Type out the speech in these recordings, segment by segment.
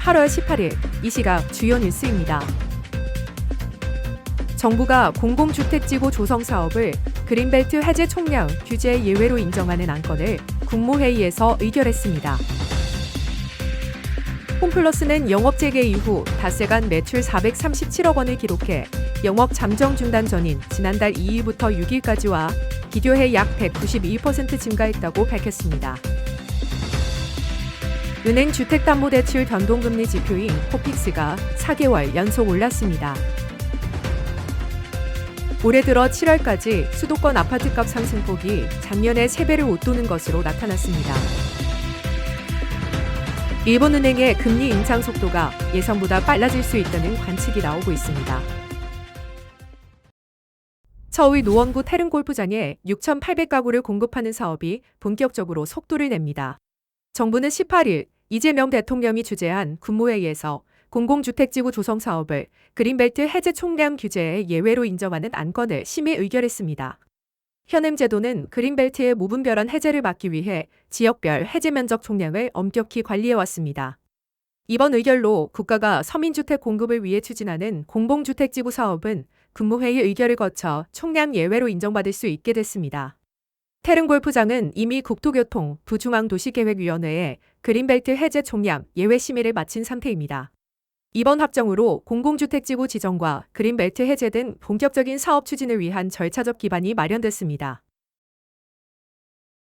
8월 18일 이 시각 주요 뉴스입니다. 정부가 공공주택지구 조성 사업을 그린벨트 해제 총량 규제 예외로 인정하는 안건을 국무회의에서 의결했습니다. 홈플러스는 영업 재개 이후 닷새간 매출 437억 원을 기록해 영업 잠정 중단 전인 지난달 2일부터 6일까지와 비교해 약 192% 증가했다고 밝혔습니다. 은행 주택담보대출 변동금리 지표인 코픽스가 4개월 연속 올랐습니다. 올해 들어 7월까지 수도권 아파트값 상승폭이 작년에 3배를 웃도는 것으로 나타났습니다. 일본은행의 금리 인상 속도가 예상보다 빨라질 수 있다는 관측이 나오고 있습니다. 서울 노원구 태릉골프장에 6,800가구를 공급하는 사업이 본격적으로 속도를 냅니다. 정부는 18일 이재명 대통령이 주재한 국무회의에서 공공주택지구 조성 사업을 그린벨트 해제 총량 규제의 예외로 인정하는 안건을 심의 의결했습니다. 현행 제도는 그린벨트의 무분별한 해제를 막기 위해 지역별 해제 면적 총량을 엄격히 관리해왔습니다. 이번 의결로 국가가 서민주택 공급을 위해 추진하는 공공주택지구 사업은 국무회의 의결을 거쳐 총량 예외로 인정받을 수 있게 됐습니다. 태릉골프장은 이미 국토교통 부중앙도시계획위원회에 그린벨트 해제 총량 예외 심의를 마친 상태입니다. 이번 합정으로 공공주택지구 지정과 그린벨트 해제 등 본격적인 사업 추진을 위한 절차적 기반이 마련됐습니다.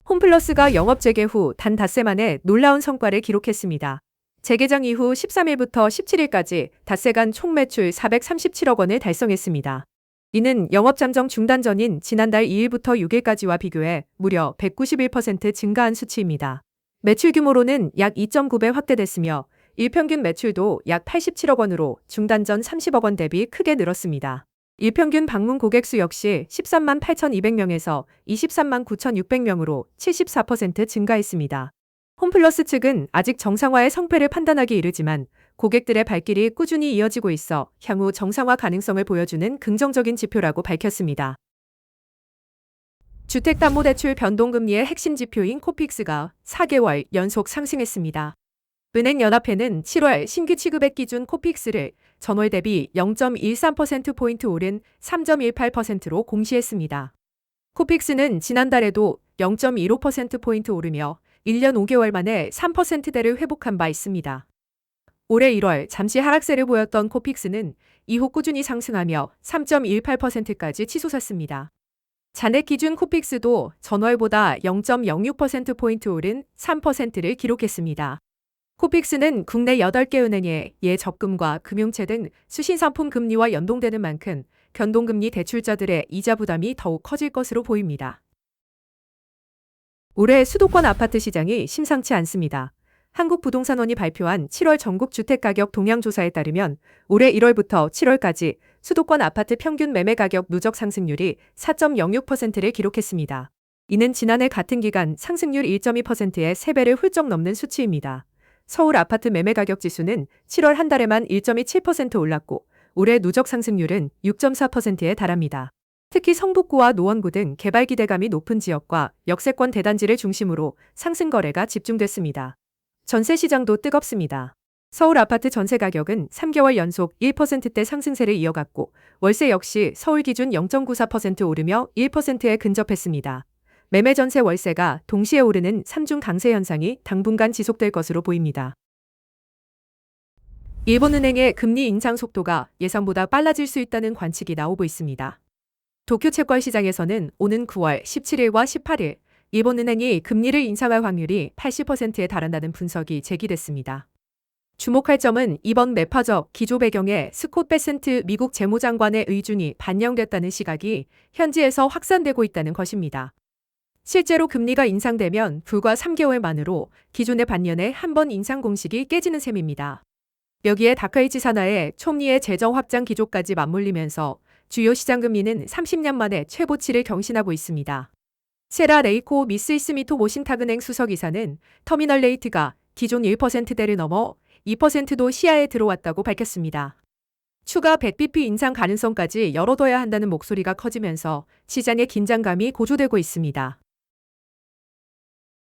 홈플러스가 영업 재개 후 단 닷새 만에 놀라운 성과를 기록했습니다. 재개장 이후 13일부터 17일까지 닷새간 총 매출 437억 원을 달성했습니다. 이는 영업 잠정 중단 전인 지난달 2일부터 6일까지와 비교해 무려 191% 증가한 수치입니다. 매출 규모로는 약 2.9배 확대됐으며 일평균 매출도 약 87억 원으로 중단 전 30억 원 대비 크게 늘었습니다. 일평균 방문 고객 수 역시 13만 8,200명에서 23만 9,600명으로 74% 증가했습니다. 홈플러스 측은 아직 정상화의 성패를 판단하기 이르지만 고객들의 발길이 꾸준히 이어지고 있어 향후 정상화 가능성을 보여주는 긍정적인 지표라고 밝혔습니다. 주택담보대출 변동금리의 핵심 지표인 코픽스가 4개월 연속 상승했습니다. 은행연합회는 7월 신규 취급액 기준 코픽스를 전월 대비 0.13%포인트 오른 3.18%로 공시했습니다. 코픽스는 지난달에도 0.15%포인트 오르며 1년 5개월 만에 3%대를 회복한 바 있습니다. 올해 1월 잠시 하락세를 보였던 코픽스는 이후 꾸준히 상승하며 3.18%까지 치솟았습니다. 잔액 기준 코픽스도 전월보다 0.06%포인트 오른 3%를 기록했습니다. 코픽스는 국내 8개 은행의 예적금과 금융채 등 수신상품 금리와 연동되는 만큼 변동금리 대출자들의 이자 부담이 더욱 커질 것으로 보입니다. 올해 수도권 아파트 시장이 심상치 않습니다. 한국부동산원이 발표한 7월 전국 주택가격 동향조사에 따르면 올해 1월부터 7월까지 수도권 아파트 평균 매매가격 누적 상승률이 4.06%를 기록했습니다. 이는 지난해 같은 기간 상승률 1.2%의 3배를 훌쩍 넘는 수치입니다. 서울 아파트 매매가격 지수는 7월 한 달에만 1.27% 올랐고 올해 누적 상승률은 6.4%에 달합니다. 특히 성북구와 노원구 등 개발 기대감이 높은 지역과 역세권 대단지를 중심으로 상승 거래가 집중됐습니다. 전세 시장도 뜨겁습니다. 서울 아파트 전세 가격은 3개월 연속 1%대 상승세를 이어갔고 월세 역시 서울 기준 0.94% 오르며 1%에 근접했습니다. 매매 전세 월세가 동시에 오르는 3중 강세 현상이 당분간 지속될 것으로 보입니다. 일본은행의 금리 인상 속도가 예상보다 빨라질 수 있다는 관측이 나오고 있습니다. 도쿄 채권 시장에서는 오는 9월 17일과 18일 일본은행이 금리를 인상할 확률이 80%에 달한다는 분석이 제기됐습니다. 주목할 점은 이번 매파적 기조 배경에 스콧 베센트 미국 재무장관의 의중이 반영됐다는 시각이 현지에서 확산되고 있다는 것입니다. 실제로 금리가 인상되면 불과 3개월 만으로 기존의 반년에 한 번 인상 공식이 깨지는 셈입니다. 여기에 다카이치 산하의 총리의 재정 확장 기조까지 맞물리면서 주요 시장 금리는 30년 만에 최고치를 경신하고 있습니다. 세라 레이코 미스 이스미토 모신탁은행 수석이사는 터미널 레이트가 기존 1%대를 넘어 2%도 시야에 들어왔다고 밝혔습니다. 추가 100bp 인상 가능성까지 열어둬야 한다는 목소리가 커지면서 시장의 긴장감이 고조되고 있습니다.